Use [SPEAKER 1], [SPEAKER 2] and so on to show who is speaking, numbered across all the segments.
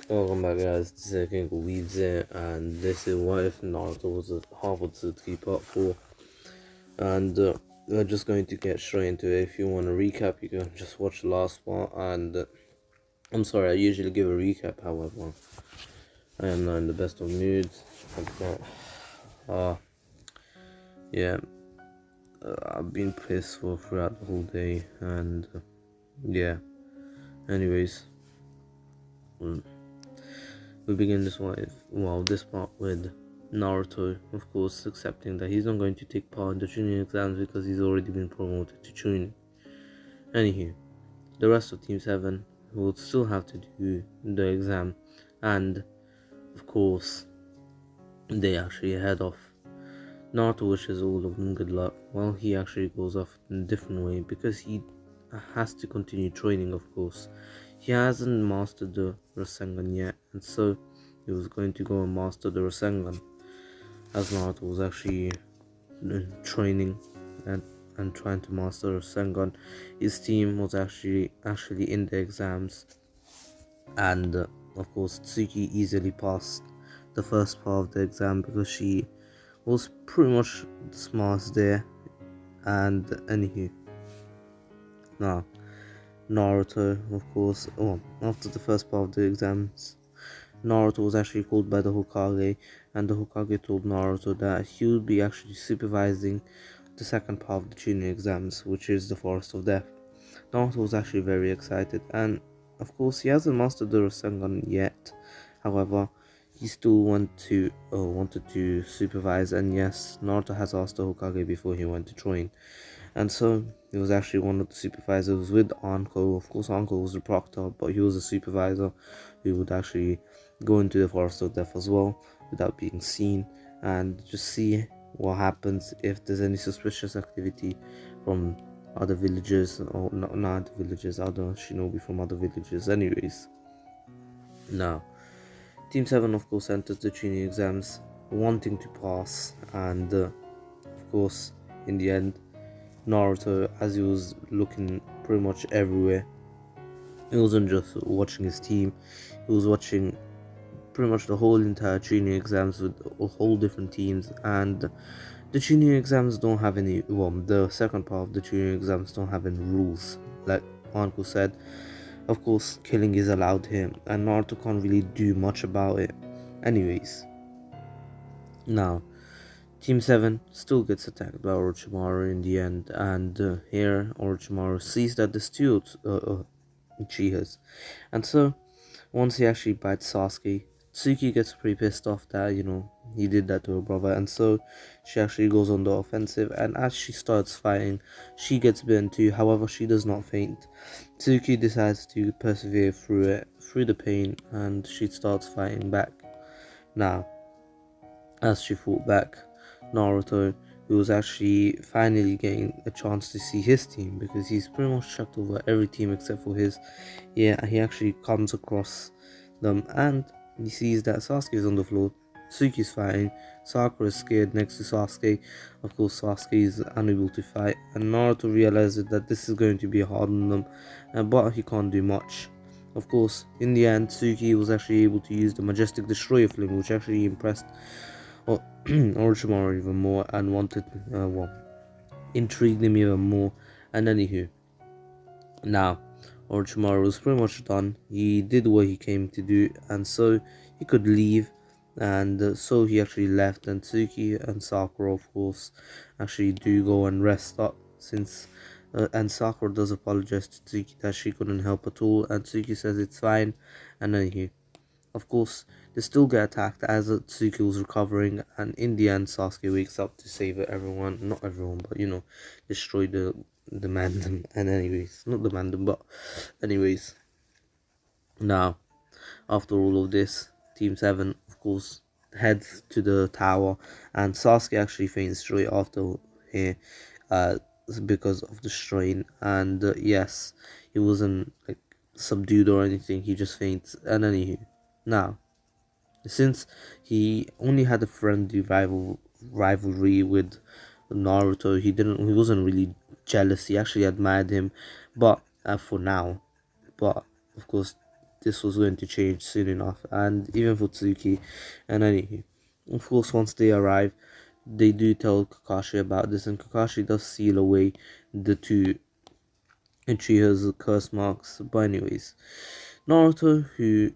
[SPEAKER 1] Welcome back, guys. This is King Weaves in, and this is What If Naruto was a half Otsutsuki Part 4. And we're just going to get straight into it. If you want a recap, you can just watch the last part. And I'm sorry, I usually give a recap, however, I am not in the best of moods. Yeah, I've been pissed throughout the whole day, and yeah, anyways. We begin this part with Naruto, of course, accepting that he's not going to take part in the Chunin exams because he's already been promoted to Chunin. Anywho, the rest of Team 7 will still have to do the exam, and of course, they actually head off. Naruto wishes all of them good luck, while he actually goes off in a different way because he has to continue training, of course. He hasn't mastered the Rasengan yet, and so he was going to go and master the Rasengan, as Naruto was actually training and trying to master Rasengan. His team was actually in the exams, and of course Tsuki easily passed the first part of the exam because she was pretty much the smartest there. And anywho, now Naruto, of course, after the first part of the exams, Naruto was actually called by the Hokage, and the Hokage told Naruto that he would be actually supervising the second part of the Chunin exams, which is the Forest of Death. Naruto was actually very excited, and of course he hasn't mastered the Rasengan yet. However, he still wanted to supervise, and yes, Naruto has asked the Hokage before he went to train. And so he was actually one of the supervisors with Anko. Of course, Anko was the proctor, but he was a supervisor who would actually go into the Forest of Death as well without being seen and just see what happens if there's any suspicious activity from other villagers, or not villagers, other shinobi from other villages. Anyways, now Team 7 of course enters the Chunin exams wanting to pass, and of course in the end Naruto, as he was looking pretty much everywhere, he wasn't just watching his team, he was watching pretty much the whole entire Chunin exams with whole different teams. And the Chunin exams don't have any, the second part of the Chunin exams don't have any rules. Like Anko said, of course killing is allowed here, and Naruto can't really do much about it. Anyways, now Team 7 still gets attacked by Orochimaru in the end, and here Orochimaru sees that there's two Uchihas. And so, once he actually bites Sasuke, Tsuki gets pretty pissed off that, he did that to her brother, and so she actually goes on the offensive, and as she starts fighting, she gets bitten too. However, she does not faint. Tsuki decides to persevere through the pain, and she starts fighting back. Now, as she fought back, Naruto, who was actually finally getting a chance to see his team, because he's pretty much checked over every team except for his. Yeah, he actually comes across them, and he sees that Sasuke is on the floor, Tsuki's fighting, Sakura is scared next to Sasuke. Of course, Sasuke is unable to fight, and Naruto realizes that this is going to be hard on them, but he can't do much. Of course, in the end, Tsuki was actually able to use the Majestic Destroyer Fling, which actually impressed Orochimaru even more and intrigued him even more. And anywho, now Orochimaru was pretty much done. He did what he came to do, and so he could leave. And so he actually left, and Tsuki and Sakura, of course, actually do go and rest up since. And Sakura does apologize to Tsuki that she couldn't help at all, and Tsuki says it's fine. And anywho, of course, they still get attacked as Tsuki was recovering, and in the end, Sasuke wakes up to save everyone. Not everyone, but destroy the Mandem. And anyways, not the Mandem, but anyways. Now, after all of this, Team 7, of course, heads to the tower, and Sasuke actually faints straight after here, because of the strain. And yes, he wasn't like subdued or anything. He just faints. And anywho, now, since he only had a friendly rivalry with Naruto, he wasn't really jealous. He actually admired him, but for now. But of course, this was going to change soon enough, and even for Tsuki. And anyway, of course, once they arrive, they do tell Kakashi about this, and Kakashi does seal away the two Uchiha's curse marks. But anyways, Naruto, who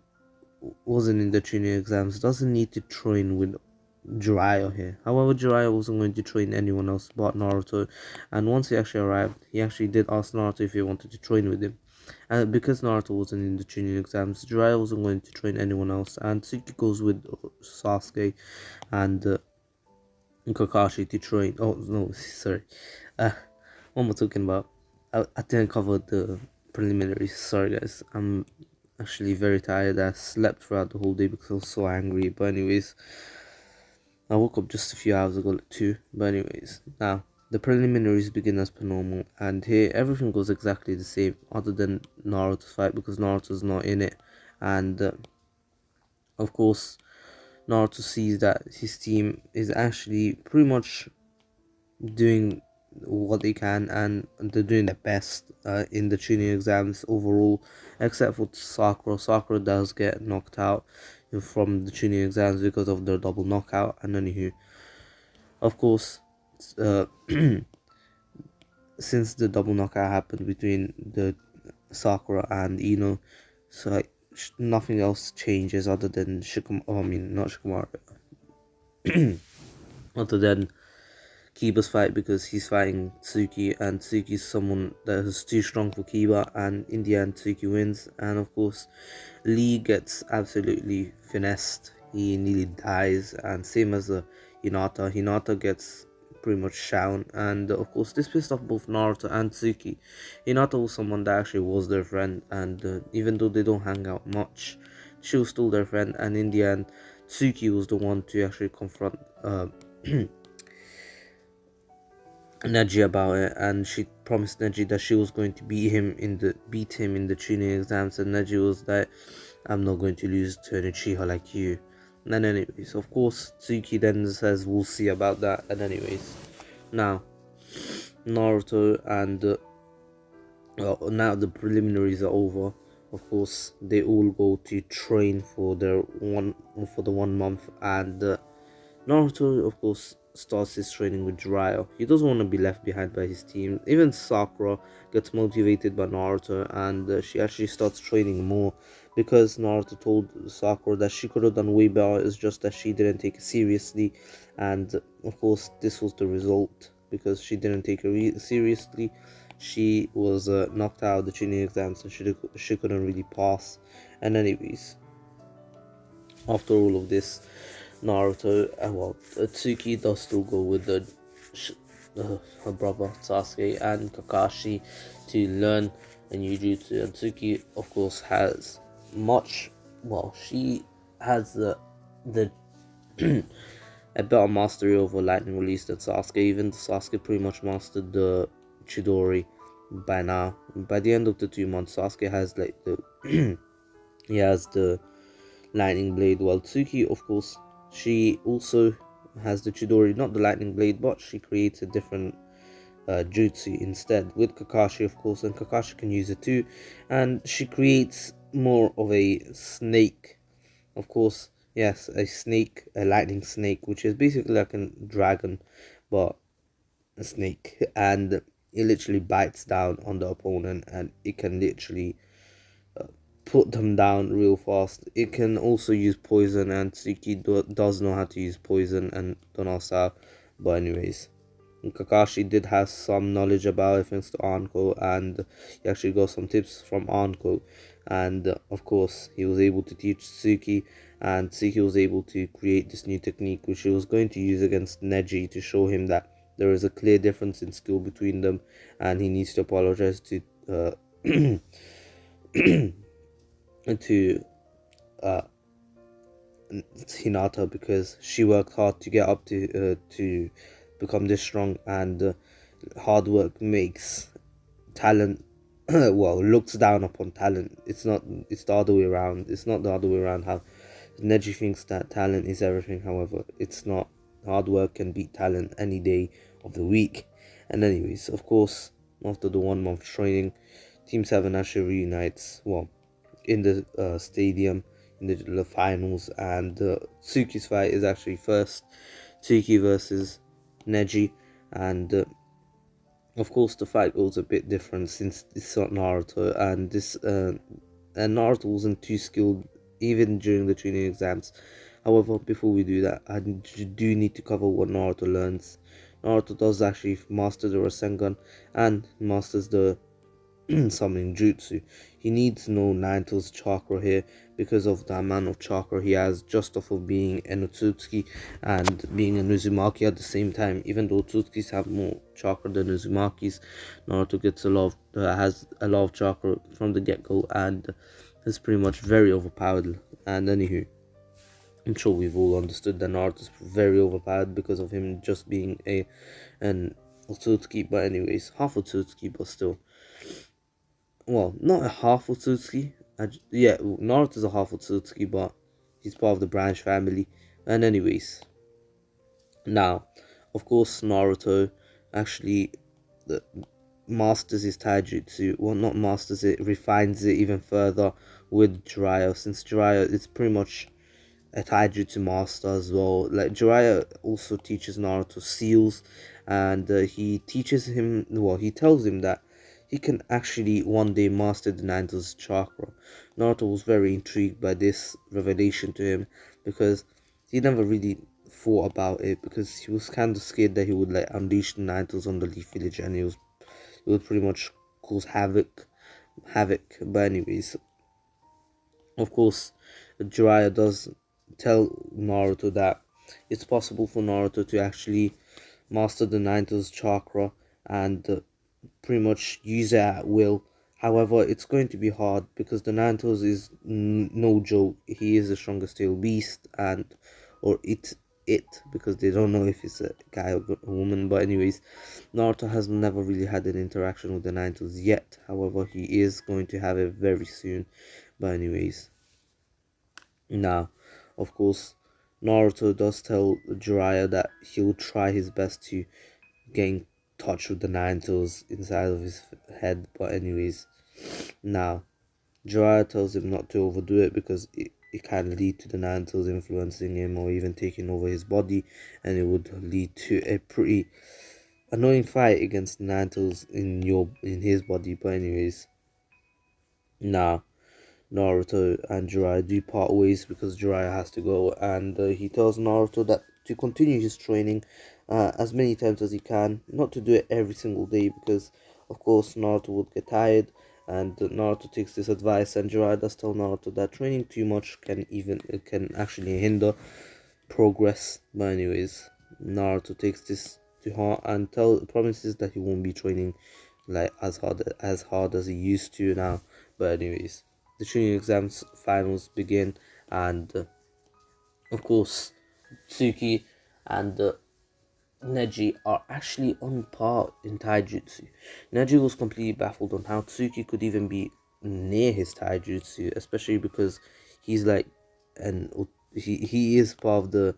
[SPEAKER 1] wasn't in the training exams, doesn't need to train with Jiraiya here. However, Jiraiya wasn't going to train anyone else but Naruto, and once he actually arrived, he actually did ask Naruto if he wanted to train with him. And because Naruto wasn't in the training exams, Jiraiya wasn't going to train anyone else, and Tsuki goes with Sasuke and Kakashi to train. Oh no, sorry. What am I talking about? I didn't cover the preliminaries. Sorry guys, I'm actually very tired. I slept throughout the whole day because I was so angry. But anyways, I woke up just a few hours ago, like 2. But anyways, now the preliminaries begin as per normal, and here everything goes exactly the same, other than Naruto's fight because Naruto's not in it, and of course Naruto sees that his team is actually pretty much doing what they can, and they're doing their best in the tuning exams overall, except for Sakura. Sakura does get knocked out from the tuning exams because of their double knockout. And anywho, of course, uh, since the double knockout happened between the Sakura and Ino, so like nothing else changes other than Shikamaru. Oh, I mean, not Shikamaru. Other than Kiba's fight, because he's fighting Tsuki, and Tsuki's someone that is too strong for Kiba, and in the end Tsuki wins. And of course Lee gets absolutely finessed, he nearly dies, and same as Hinata gets pretty much shown, and of course this pissed off both Naruto and Tsuki. Hinata was someone that actually was their friend, and even though they don't hang out much, she was still their friend, and in the end Tsuki was the one to actually confront Neji about it, and she promised Neji that she was going to beat him in the tuning exams, and Neji was like, I'm not going to lose to an Uchiha like you. And anyways, of course Tsuki then says we'll see about that. And anyways, now Naruto and now the preliminaries are over. Of course they all go to train for the 1 month, and Naruto, of course, starts his training with Jiraiya. He doesn't want to be left behind by his team. Even Sakura gets motivated by Naruto, and she actually starts training more because Naruto told Sakura that she could have done way better. It's just that she didn't take it seriously, and of course, this was the result because she didn't take it seriously. She was knocked out of the training exams, and she couldn't really pass. And anyways, after all of this, Naruto, Tsuki does still go with her brother Sasuke and Kakashi to learn a new jutsu, and Tsuki, of course, has she has the a better mastery over lightning release than Sasuke. Even Sasuke pretty much mastered the Chidori by now. By the end of the 2 months, Sasuke has like he has the lightning blade, while Tsuki, of course, she also has the Chidori, not the lightning blade, but she creates a different jutsu instead with Kakashi, of course, and Kakashi can use it too, and she creates more of a snake, of course. Yes, a lightning snake, which is basically like a dragon, but a snake, and it literally bites down on the opponent, and it can literally put them down real fast. It can also use poison, and Tsuki does know how to use poison, and don't ask how. But anyways, Kakashi did have some knowledge about it thanks to Anko, and he actually got some tips from Anko, and of course he was able to teach Tsuki, and Tsuki was able to create this new technique which he was going to use against Neji to show him that there is a clear difference in skill between them, and he needs to apologize to to Hinata, because she worked hard to get up to become this strong, and hard work makes talent looks down upon talent. It's the other way around. It's not the other way around, how Neji thinks that talent is everything. However, it's not. Hard work can beat talent any day of the week. And anyways, of course, after the 1 month training, Team 7 actually reunites. Well, in the stadium in the finals, and Tsuki's fight is actually first Tsuki versus Neji, and of course the fight goes a bit different since it's not Naruto, and this and Naruto wasn't too skilled even during the training exams. However, before we do that, I do need to cover what Naruto learns. Naruto does actually master the Rasengan and masters the summoning jutsu. He needs no Naruto's chakra here because of the amount of chakra he has just off of being an Otsutsuki and being a Uzumaki at the same time. Even though Otsutskis have more chakra than Uzumakis, Naruto gets has a lot of chakra from the get-go and is pretty much very overpowered. And anywho, I'm sure we've all understood that Naruto is very overpowered because of him just being an Otsutsuki. But anyways, half Otsutsuki, but still. Well, not a half Otsutsuki. Yeah, Naruto's a half Otsutsuki, but he's part of the branch family. And anyways, now, of course, Naruto actually masters his taijutsu. Well, not masters it, refines it even further with Jiraiya, since Jiraiya is pretty much a taijutsu master as well. Like, Jiraiya also teaches Naruto seals, and he teaches him, well, he tells him that he can actually one day master the Naruto's chakra. Naruto was very intrigued by this revelation to him because he never really thought about it, because he was kind of scared that he would like unleash the Naruto's on the Leaf Village and it would pretty much cause havoc. But anyways, of course, Jiraiya does tell Naruto that it's possible for Naruto to actually master the Naruto's chakra and pretty much use it at will. However, it's going to be hard because the Naruto's is no joke. He is the strongest tail beast, and or it because they don't know if it's a guy or a woman. But anyways, Naruto has never really had an interaction with the Naruto's yet. However, he is going to have it very soon. But anyways, now, of course, Naruto does tell Jiraiya that he'll try his best to get in touch with the Naruto's inside of his head. But anyways, now, Jiraiya tells him not to overdo it because it can lead to the Naruto's influencing him or even taking over his body, and it would lead to a pretty annoying fight against the Naruto's in his body. But anyways, now Naruto and Jiraiya do part ways because Jiraiya has to go, and he tells Naruto that to continue his training as many times as he can, not to do it every single day because of course Naruto would get tired, and Naruto takes this advice, and Jiraiya does tell Naruto that training too much can actually hinder progress. But anyways, Naruto takes this to heart and promises that he won't be training like as hard as he used to now. But anyways, the training exams finals begin, and of course Tsuki and Neji are actually on par in taijutsu. Neji was completely baffled on how Tsuki could even be near his taijutsu, especially because he's like he is part of the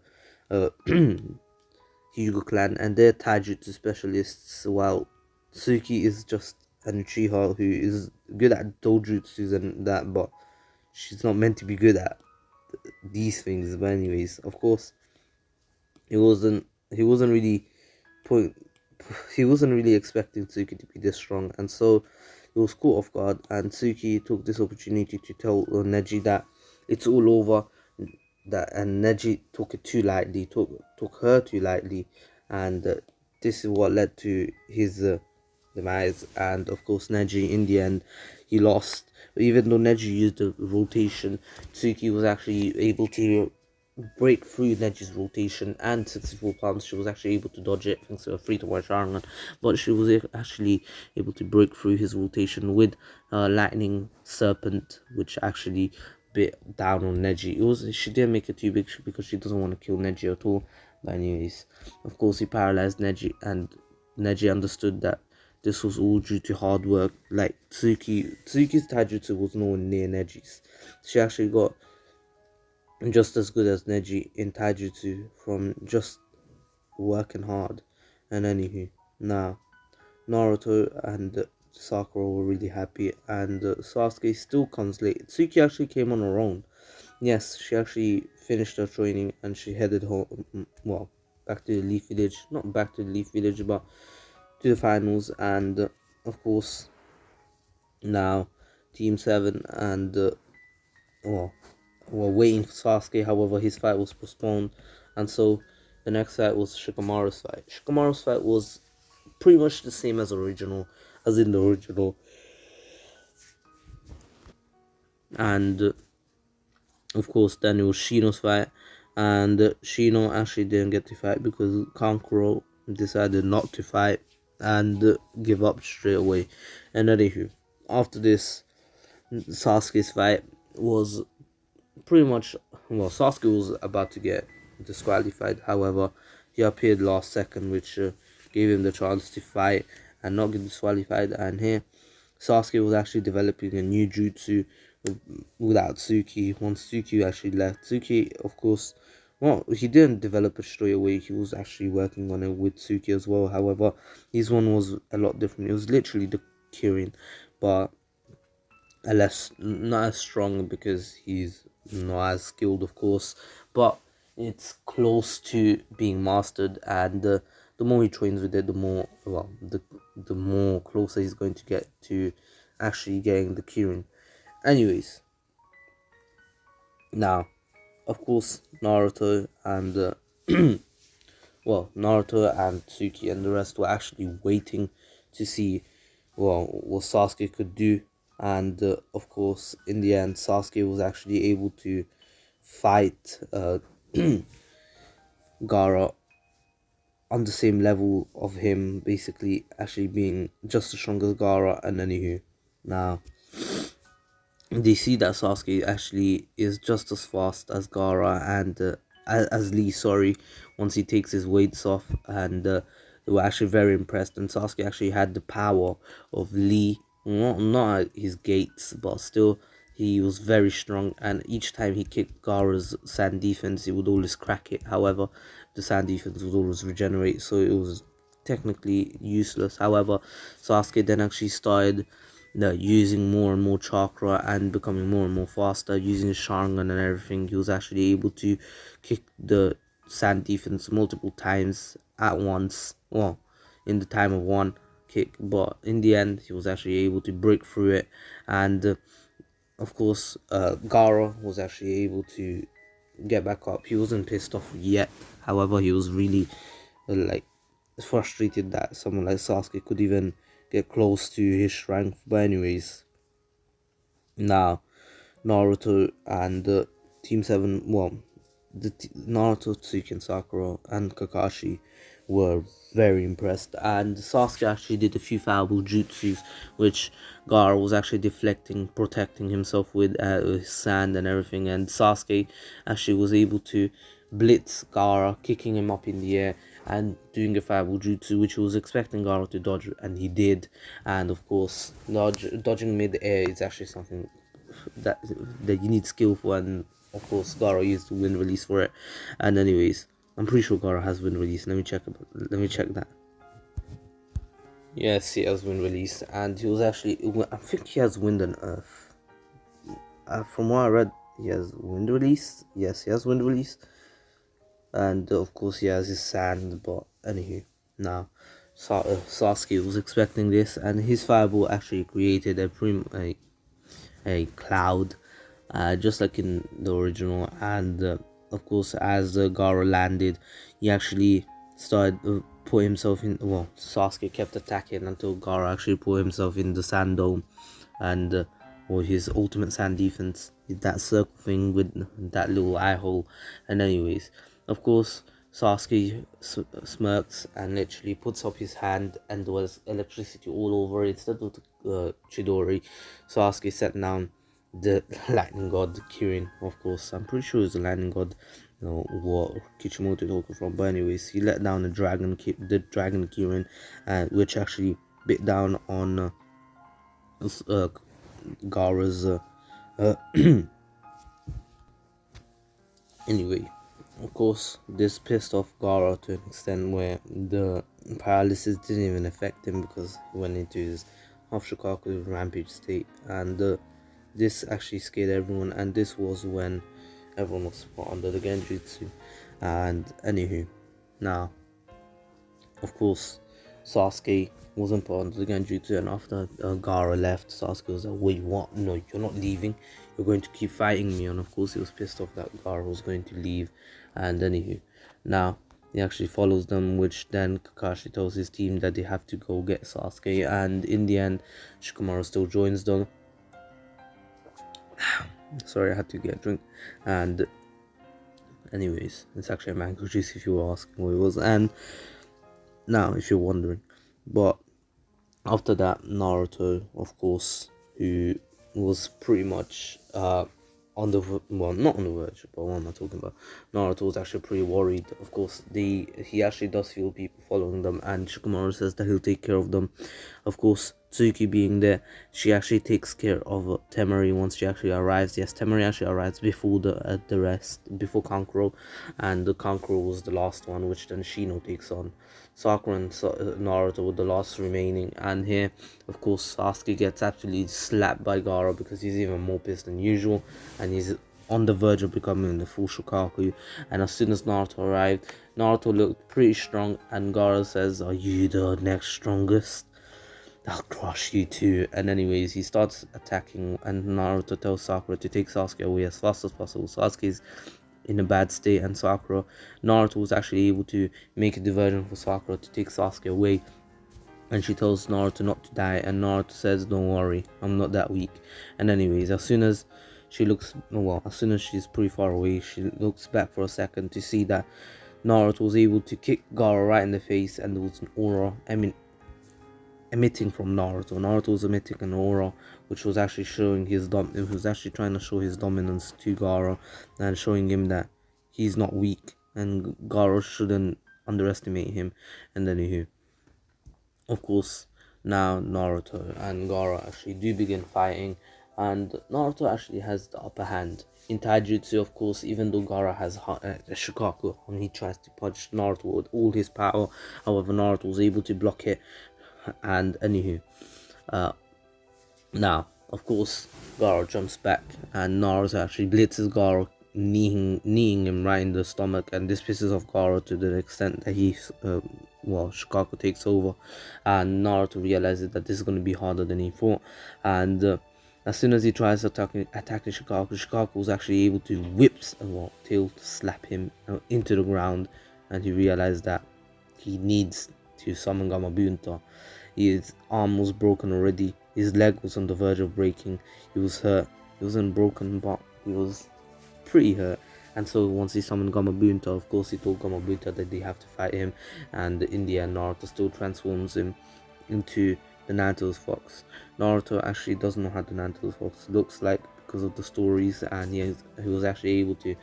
[SPEAKER 1] Hyuga clan and they're taijutsu specialists, while Tsuki is just an Uchiha who is good at dojutsus and that, but she's not meant to be good at these things. But anyways, of course, he wasn't really point he wasn't really expecting Tsuki to be this strong, and so he was caught off guard, and Tsuki took this opportunity to tell Neji that it's all over, and Neji took it too lightly, took her too lightly, and this is what led to his demise. And of course, Neji in the end he lost. But even though Neji used the rotation, Tsuki was actually able to break through Neji's rotation and successful palms. She was actually able to dodge it thanks to a 3-to-1 Sharingan, but she was actually able to break through his rotation with Lightning Serpent, which actually bit down on Neji. She didn't make it too big because she doesn't want to kill Neji at all. But anyways, of course he paralyzed Neji, and Neji understood that this was all due to hard work. Like Tsuki's taijutsu was nowhere near Neji's. She actually got just as good as Neji in taijutsu from just working hard. And anywho, now Naruto and Sakura were really happy, and Sasuke still comes late. Tsuki actually came on her own. Yes, she actually finished her training and she headed home. Well, back to the Leaf Village. Not back to the Leaf Village, but to the finals. And of course, now Team 7 and well, we're waiting for Sasuke. However, his fight was postponed, and so the next fight was Shikamaru's fight. Shikamaru's fight was pretty much the same as in the original, and of course then it was Shino's fight, and Shino actually didn't get to fight because Kankuro decided not to fight and give up straight away. And anywho, after this, Sasuke's fight was pretty much, well, Sasuke was about to get disqualified. However, he appeared last second, which gave him the chance to fight and not get disqualified. And here, Sasuke was actually developing a new jutsu without Tsuki. Once Tsuki actually left, Tsuki, of course, well, he didn't develop it straight away. He was actually working on it with Tsuki as well. However, his one was a lot different. It was literally the Kirin, but not as strong because he's not as skilled, of course, but it's close to being mastered. And the more he trains with it, the more, well, the more closer he's going to get to actually getting the Kirin. Anyways, now, of course, Naruto and Naruto and Tsuki and the rest were actually waiting to see, well, what Sasuke could do. And of course, in the end, Sasuke was actually able to fight Gaara on the same level of him, basically actually being just as strong as Gaara. And anywho, now they see that Sasuke actually is just as fast as Gaara and as Lee, sorry, once he takes his weights off. And they were actually very impressed. And Sasuke actually had the power of Lee, not at his gates, but still he was very strong. And each time he kicked Gaara's sand defense, he would always crack it. However, the sand defense would always regenerate, so it was technically useless. However, Sasuke then actually started using more and more chakra and becoming more and more faster, using his Sharingan and everything. He was actually able to kick the sand defense multiple times at once, well, in the time of one kick, but in the end he was actually able to break through it. And of course, Gaara was actually able to get back up. He wasn't pissed off yet. However, he was really like frustrated that someone like Sasuke could even get close to his strength. But anyways, now Naruto and Team 7, well, Naruto, Tsuki and Sakura and Kakashi were very impressed, and Sasuke actually did a few fireable jutsus which Gaara was actually deflecting, protecting himself with his sand and everything. And Sasuke actually was able to blitz Gaara, kicking him up in the air and doing a fireable jutsu which he was expecting Gaara to dodge, and he did. And of course, dodging mid-air is actually something that you need skill for, and of course Gaara used the wind release for it. And anyways, I'm pretty sure Gaara has wind release. Let me check that. Yes, he has wind release, and he was actually, I think he has wind and earth. From what I read, he has wind release. Yes, he has wind release, and of course he has his sand. But anywho, now Sasuke was expecting this, and his fireball actually created a cloud, just like in the original. And of course, as Gaara landed, he actually started put himself in, well, Sasuke kept attacking until Gaara actually put himself in the sand dome, and or his ultimate sand defense, that circle thing with that little eye hole. And anyways, of course, Sasuke smirks and literally puts up his hand, and there was electricity all over it. Instead of the Chidori, Sasuke set down the lightning god Kirin. Of course, I'm pretty sure it's the lightning god, you know, what Kishimoto talking from. But anyways, he let down the dragon Kirin, which actually bit down on Gaara's anyway, of course, this pissed off Gaara to an extent where the paralysis didn't even affect him because he went into his of Shikaku's rampage state, and this actually scared everyone, and this was when everyone was put under the Genjutsu. And anywho, now of course Sasuke wasn't put under the Genjutsu, and after Gaara left, Sasuke was like, wait, what? No, you're not leaving, you're going to keep fighting me. And of course he was pissed off that Gaara was going to leave. And anywho, now he actually follows them, which then Kakashi tells his team that they have to go get Sasuke, and in the end Shikamaru still joins them. Sorry, I had to get a drink. And anyways, it's actually a mango juice if you were asking what it was. And now if you're wondering, but after that, Naruto, of course, who was pretty much on the well, not on the verge, but what am I talking about? Naruto was actually pretty worried. Of course, he actually does feel people following them, and Shikamaru says that he'll take care of them. Of course, Tsuki being there, she actually takes care of Temari once she actually arrives. Yes, Temari actually arrives before the rest, before Kankuro, and the Kankuro was the last one, which then Shino takes on. Sakura and Naruto were the last remaining, and here, of course, Sasuke gets absolutely slapped by Gaara because he's even more pissed than usual, and he's on the verge of becoming the full Shokaku. And as soon as Naruto arrived, Naruto looked pretty strong, and Gaara says, "Are you the next strongest? I'll crush you too." And anyways, he starts attacking, and Naruto tells Sakura to take Sasuke away as fast as possible. Sasuke's in a bad state, and Naruto was actually able to make a diversion for Sakura to take Sasuke away, and she tells Naruto not to die, and Naruto says, "Don't worry, I'm not that weak." And anyways, as soon as she's pretty far away, she looks back for a second to see that Naruto was able to kick Gaara right in the face, and there was an aura emitting from Naruto. Naruto was emitting an aura which was actually showing it was actually trying to show his dominance to Gaara, and showing him that he's not weak and Gaara shouldn't underestimate him. And then of course, now Naruto and Gaara actually do begin fighting, and Naruto actually has the upper hand in taijutsu. Of course, even though Gaara has a Shikaku and he tries to punch Naruto with all his power, however Naruto was able to block it. And now of course Gaara jumps back, and Naruto actually blitzes Gaara, kneeing him right in the stomach, and this pisses off Gaara to the extent that Shikaku takes over, and Naruto realizes that this is going to be harder than he thought. And as soon as he tries attacking Shikaku was actually able to tail slap him into the ground, and he realized that he needs to summon Gamabunta. His arm was broken already, his leg was on the verge of breaking, he was hurt. He wasn't broken, but he was pretty hurt. And so once he summoned Gamabunta, of course he told Gamabunta that they have to fight him, and in the end Naruto still transforms him into the Ninetales Fox. Naruto actually doesn't know how the Ninetales Fox looks like because of the stories, and he was actually able to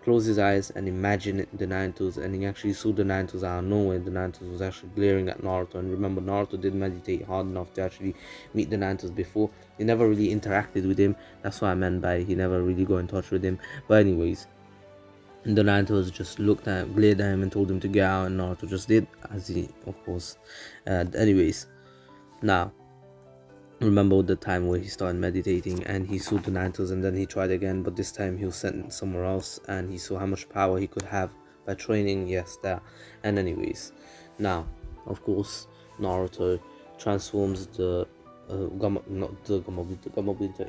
[SPEAKER 1] close his eyes and imagine the Ninetales, and he actually saw the Ninetales out of nowhere. The Ninetales was actually glaring at Naruto, and remember, Naruto didn't meditate hard enough to actually meet the Ninetales before. He never really interacted with him. That's what I meant by he never really got in touch with him. But anyways, the Ninetales just glared at him and told him to get out, and Naruto just did as he, of course. Anyways, now remember the time where he started meditating and he saw the Ninetales, and then he tried again, but this time he was sent somewhere else, and he saw how much power he could have by training. Yes, that. And anyways, now of course Naruto transforms the Gamabunta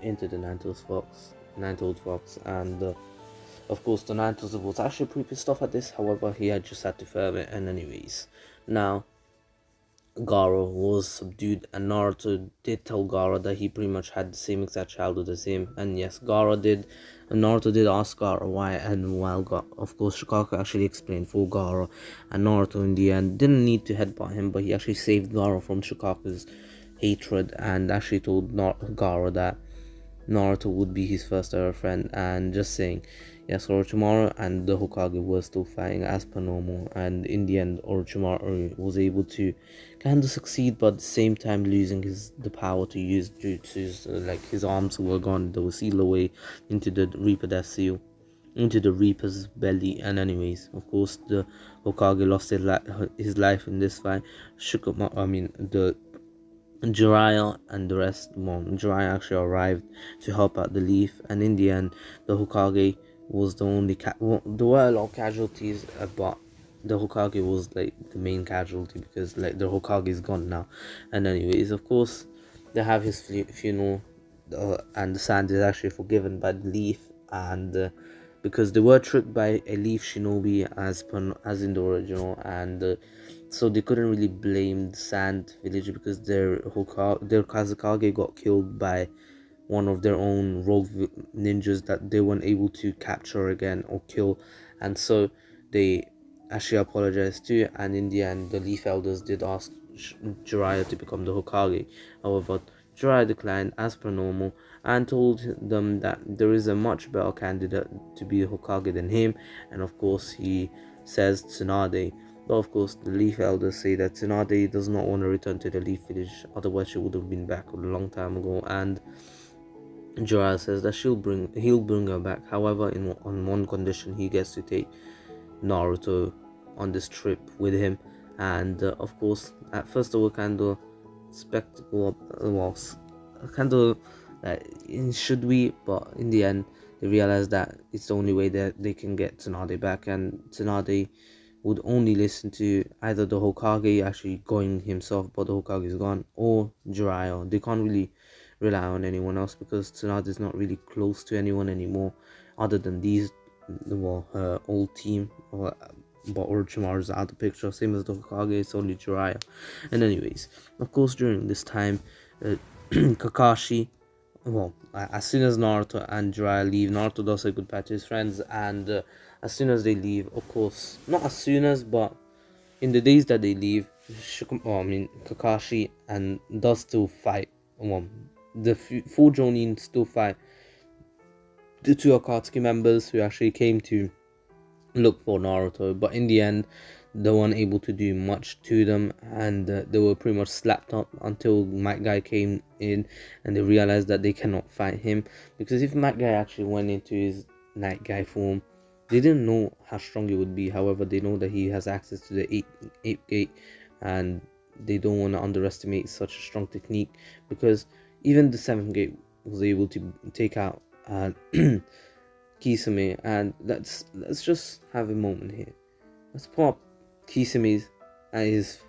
[SPEAKER 1] into the Ninetales Fox, and of course the Ninetales was actually pretty pissed off at this. However, he had just had to firm it. And anyways, now Gaara was subdued, and Naruto did tell Gaara that he pretty much had the same exact childhood as him. And yes, Naruto did ask Gaara why, and of course Shikaku actually explained for Gaara, and Naruto in the end didn't need to headbutt him, but he actually saved Gaara from Shikaku's hatred, and actually told Gaara that Naruto would be his first ever friend. And just saying, yes, Orochimaru and the Hokage were still fighting as per normal, and in the end Orochimaru was able to kind of succeed, but at the same time losing the power to use jutsus. Like his arms were gone, they were sealed away into the Reaper Death Seal, into the Reaper's belly. And anyways, of course the Hokage lost his life in this fight. The Jiraiya and the rest, well, Jiraiya actually arrived to help out the Leaf, and in the end, the Hokage was the only well, there were a lot of casualties, but the Hokage was like the main casualty because like the Hokage is gone now. And anyways, of course, they have his funeral, and the sand is actually forgiven by the Leaf, and because they were tricked by a Leaf Shinobi as in the original, and so they couldn't really blame the Sand Village because their Kazakage got killed by one of their own rogue ninjas that they weren't able to capture again or kill, and so they actually apologized too. And in the end, the Leaf Elders did ask Jiraiya to become the Hokage. However, Jiraiya declined as per normal and told them that there is a much better candidate to be the Hokage than him, and of course he says Tsunade. But of course, the Leaf Elders say that Tsunade does not want to return to the Leaf Village, otherwise she would have been back a long time ago. And Jiraiya says that he'll bring her back. However, on one condition, he gets to take Naruto on this trip with him. And of course, at first they were kind of spectacle, well, kind of like, should we? But in the end, they realize that it's the only way that they can get Tsunade back, and Tsunade would only listen to either the Hokage actually going himself, but the Hokage is gone, or Jiraiya. They can't really rely on anyone else because Tsunade is not really close to anyone anymore, other than these, well, her old team. But Orochimaru's out of the picture, same as the Hokage. It's only Jiraiya. And anyways, of course, during this time, Kakashi, well, as soon as Naruto and Jiraiya leave, Naruto does say goodbye to his friends, and as soon as they leave, of course, not as soon as, but in the days that they leave, Kakashi and does still fight. Well, the full Jonin still fight the two Akatsuki members who actually came to look for Naruto, but in the end, they weren't able to do much to them, and they were pretty much slapped up until Might Guy came in, and they realized that they cannot fight him, because if Might Guy actually went into his Night Guy form, they didn't know how strong he would be. However, they know that he has access to the 8th gate, and they don't want to underestimate such a strong technique, because even the 7th gate was able to take out Kisame. And let's just have a moment here. Let's pop Kisame's at his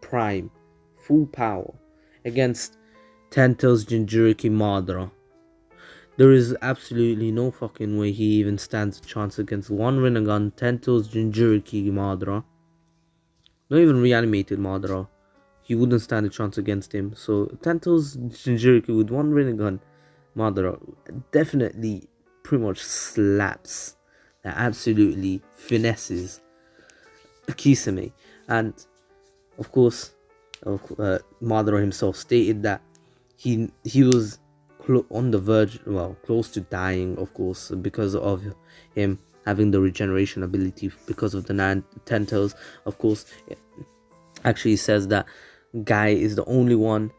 [SPEAKER 1] prime, full power, against Tento's Jinchuriki Madara. There is absolutely no fucking way he even stands a chance against one Rinnegan Tento's Jinchuriki Madara. Not even reanimated Madara. He wouldn't stand a chance against him. So Tento's Jinchuriki with one Rinnegan Madara definitely pretty much slaps, that absolutely finesses Kisame. And of course, Madara himself stated that he was on the verge, well, close to dying, of course, because of him having the regeneration ability because of the 10 toes. Of course, it actually says that Guy is the only one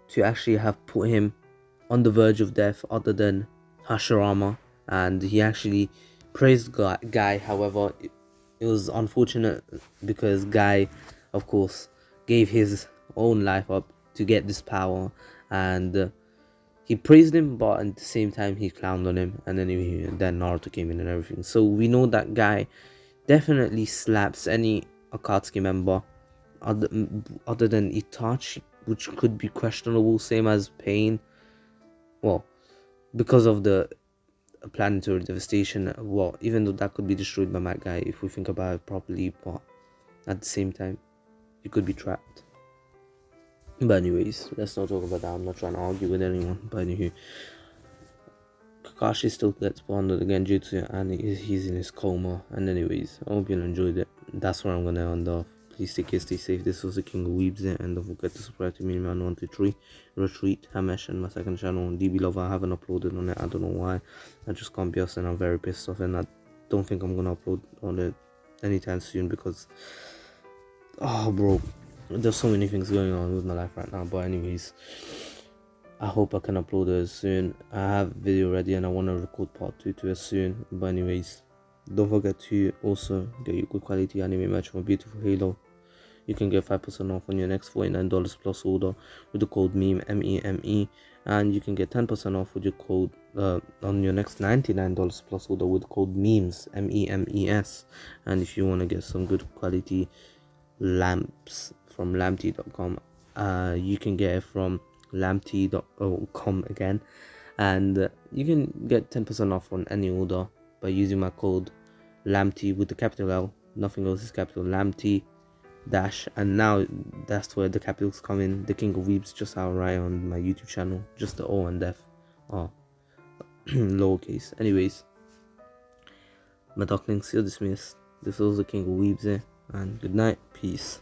[SPEAKER 1] to actually have put him on the verge of death other than Hashirama, and he actually praised Guy. However, it was unfortunate because Guy, of course, gave his own life up to get this power, and he praised him, but at the same time he clowned on him, and then Naruto came in and everything. So we know that Guy definitely slaps any Akatsuki member other than Itachi, which could be questionable, same as Pain. Well, because of the planetary devastation, well, even though that could be destroyed by Mad Guy if we think about it properly, but at the same time, you could be trapped. But anyways, let's not talk about that. I'm not trying to argue with anyone. But anyway, Kakashi still gets bonded again Genjutsu, and he's in his coma. And anyways, I hope you enjoyed it. That's where I'm gonna end off. Please take care, stay safe. This was the King of Weebs, and don't forget to subscribe to me, man. 123, Ratreet, Hxmesh, and my second channel, DB Lover. I haven't uploaded on it. I don't know why. I just can't be us, and I'm very pissed off. And I don't think I'm gonna upload on it anytime soon because, oh, bro, there's so many things going on with my life right now. But anyways, I hope I can upload it soon. I have a video ready, and I want to record part 2 to it soon. But anyways, don't forget to also get your good quality anime merch from Beautiful Halo. you can get 5% off on your next $49 plus order with the code MEME, MEME, and you can get 10% off with your code on your next $99 plus order with the code MEMES, MEMES. And if you want to get some good quality lamps from lamptee.com, you can get it from lamptee.com again, and you can get 10% off on any order by using my code LAMTEE with the capital L. Nothing else is capital. LAMTEE dash, and now that's where the capitals come in. The King of Weebs just outright on my YouTube channel, just the O and F are lowercase. Anyways, my ducklings, you're dismissed. This was the King of Weebs, and good night, peace.